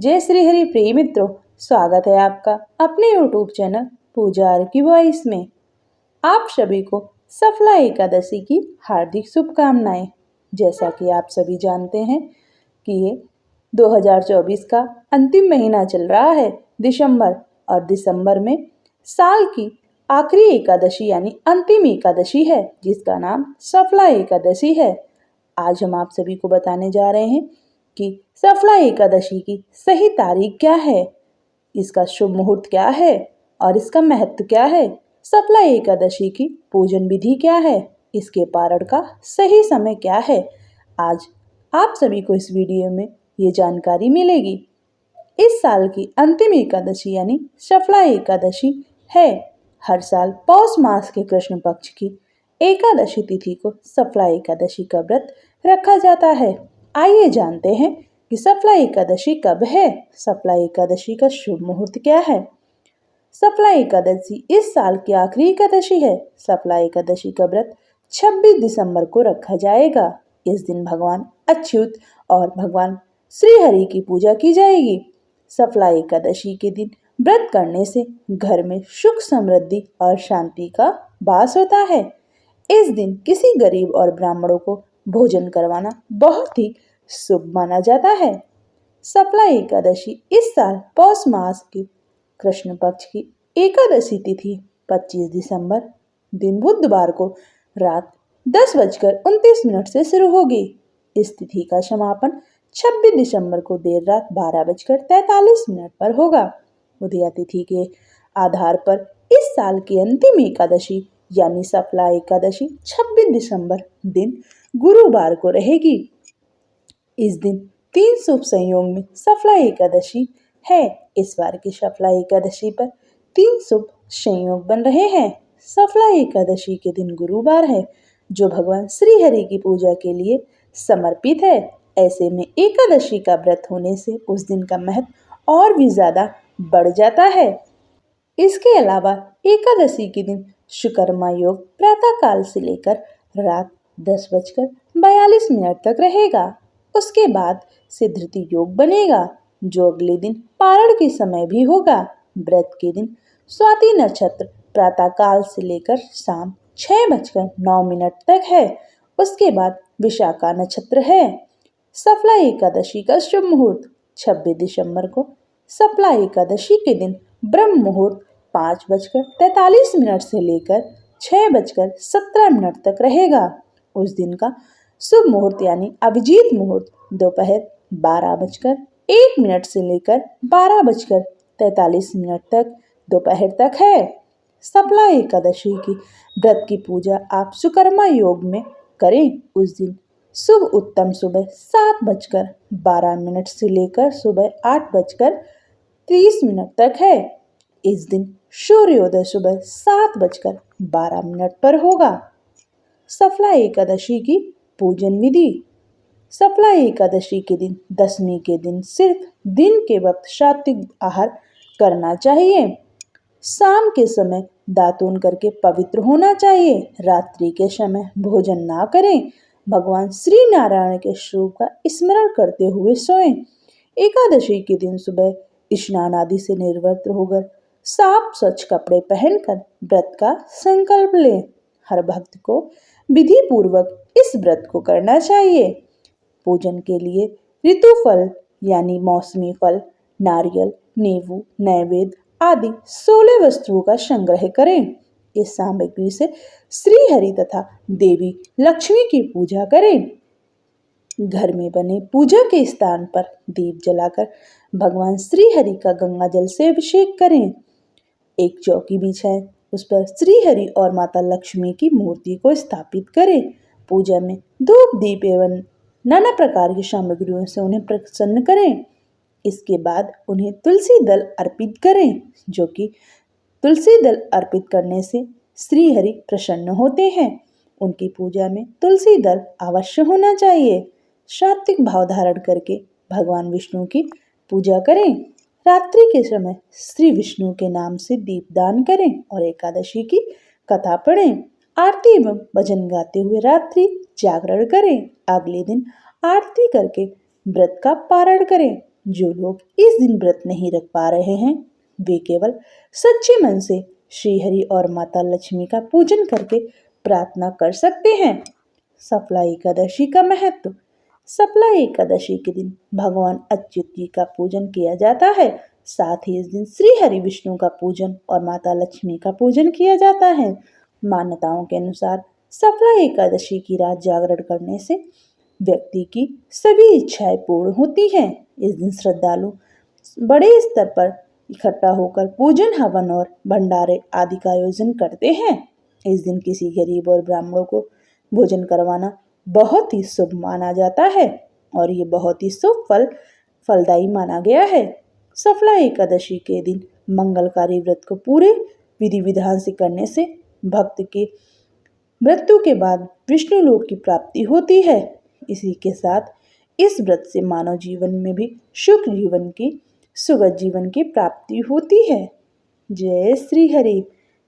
जय श्री हरि प्रिय मित्रों, स्वागत है आपका अपने YouTube चैनल पूजा की वॉइस में। आप सभी को सफला एकादशी की हार्दिक शुभकामनाएं। जैसा कि आप सभी जानते हैं कि ये 2024 का अंतिम महीना चल रहा है दिसंबर, और दिसंबर में साल की आखिरी एकादशी यानी अंतिम एकादशी है, जिसका नाम सफला एकादशी है। आज हम आप सभी को बताने जा रहे हैं कि सफला एकादशी की सही तारीख क्या है, इसका शुभ मुहूर्त क्या है और इसका महत्व क्या है, सफला एकादशी की पूजन विधि क्या है, इसके पारण का सही समय क्या है। आज आप सभी को इस वीडियो में ये जानकारी मिलेगी। इस साल की अंतिम एकादशी यानी सफला एकादशी है। हर साल पौष मास के कृष्ण पक्ष की एकादशी तिथि को सफला एकादशी का व्रत रखा जाता है। आइए जानते हैं कि सफला एकादशी कब है, सफला एकादशी का शुभ मुहूर्त क्या है। सफला एकादशी इस साल की आखिरी एकादशी है। सफला एकादशी का व्रत 26 दिसंबर को रखा जाएगा। इस दिन भगवान अच्युत और भगवान श्री हरि की पूजा की जाएगी। सफला एकादशी के दिन व्रत करने से घर में सुख समृद्धि और शांति का वास होता है। इस दिन किसी गरीब और ब्राह्मणों को भोजन करवाना बहुत ही शुभ माना जाता है। सफला एकादशी इस साल पौष मास की कृष्ण पक्ष की एकादशी तिथि 25 दिसंबर दिन बुधवार को रात 10:29 से शुरू होगी। इस तिथि का समापन 26 दिसंबर को देर रात 12:43 पर होगा। उदया तिथि के आधार पर इस साल की अंतिम एकादशी यानी सफला एकादशी 26 दिसंबर दिन गुरुवार को रहेगी। इस दिन 3 शुभ संयोग में सफला एकादशी है। इस बार की सफला एकादशी पर 3 शुभ संयोग बन रहे हैं। सफला एकादशी के दिन गुरुवार है, जो भगवान श्री हरि की पूजा के लिए समर्पित है। ऐसे में एकादशी का व्रत होने से उस दिन का महत्व और भी ज्यादा बढ़ जाता है। इसके अलावा एकादशी के दिन शुकर्मा योग प्रातः काल से लेकर रात 10:42 तक रहेगा। उसके बाद सिद्धि योग बनेगा, जो अगले दिन पारण के समय भी होगा। व्रत के दिन स्वाति नक्षत्र प्रातः काल से लेकर शाम 6:09 तक है। उसके बाद विशाखा नक्षत्र है। सफला एकादशी का शुभ मुहूर्त 26 दिसंबर को सफला एकादशी के दिन ब्रह्म मुहूर्त 5:43 से लेकर 6:17 तक रहेगा। उस दिन का शुभ मुहूर्त यानी अभिजीत मुहूर्त दोपहर 12:01 से लेकर 12:43 तक दोपहर तक है। सफला एकादशी की व्रत की पूजा आप सुकर्मा योग में करें। उस दिन शुभ उत्तम सुबह 7:12 से लेकर सुबह 8:30 तक है। इस दिन सूर्योदय सुबह 7:12 पर होगा। सफला एकादशी की पूजन विधि। सफला एकादशी के दिन दशमी के दिन सिर्फ दिन के वक्त सात्विक आहार करना चाहिए। शाम के समय दातून करके पवित्र होना चाहिए। रात्रि के समय भोजन ना करें। भगवान श्री नारायण के स्वरूप का स्मरण करते हुए सोएं। एकादशी के दिन सुबह स्नान आदि से निर्वृत्त होकर साफ स्वच्छ कपड़े पहनकर व्रत का संकल्प लें। हर भक्त को विधि पूर्वक इस व्रत को करना चाहिए। पूजन के लिए ऋतु फल यानी मौसमी फल, नारियल, नींबू, नैवेद्य आदि 16 वस्तुओं का संग्रह करें। इस सामग्री से श्री हरि तथा देवी लक्ष्मी की पूजा करें। घर में बने पूजा के स्थान पर दीप जलाकर भगवान श्री हरि का गंगा जल से अभिषेक करें। एक चौकी बिछाएं, उस पर श्री हरि और माता लक्ष्मी की मूर्ति को स्थापित करें। पूजा में धूप दीप एवं नाना प्रकार की सामग्रियों से उन्हें प्रसन्न करें। इसके बाद उन्हें तुलसी दल अर्पित करें, जो कि तुलसी दल अर्पित करने से श्री हरि प्रसन्न होते हैं। उनकी पूजा में तुलसी दल अवश्य होना चाहिए। सात्विक भाव धारण करके भगवान विष्णु की पूजा करें। रात्रि के समय श्री विष्णु के नाम से दीपदान करें और एकादशी की कथा पढ़ें। आरती एवं भजन गाते हुए रात्रि जागरण करें। अगले दिन आरती करके व्रत का पारण करें। जो लोग इस दिन व्रत नहीं रख पा रहे हैं वे केवल सच्चे मन से श्रीहरि और माता लक्ष्मी का पूजन करके प्रार्थना कर सकते हैं। सफला एकादशी का महत्व। सफला एकादशी के दिन भगवान अच्युत जी का पूजन किया जाता है। साथ ही इस दिन श्री हरि विष्णु का पूजन और माता लक्ष्मी का पूजन किया जाता है। मान्यताओं के अनुसार सफला एकादशी की रात जागरण करने से व्यक्ति की सभी इच्छाएं पूर्ण होती हैं। इस दिन श्रद्धालु बड़े स्तर पर इकट्ठा होकर पूजन, हवन और भंडारे आदि का आयोजन करते हैं। इस दिन किसी गरीब और ब्राह्मणों को भोजन करवाना बहुत ही शुभ माना जाता है और ये बहुत ही फलदायी माना गया है। सफला एकादशी के दिन मंगलकारी व्रत को पूरे विधि विधान से करने से भक्त की मृत्यु के बाद विष्णु लोक की प्राप्ति होती है। इसी के साथ इस व्रत से मानव जीवन में भी सुखद जीवन की प्राप्ति होती है। जय श्री हरि,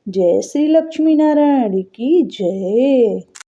जय श्री लक्ष्मी नारायण की जय।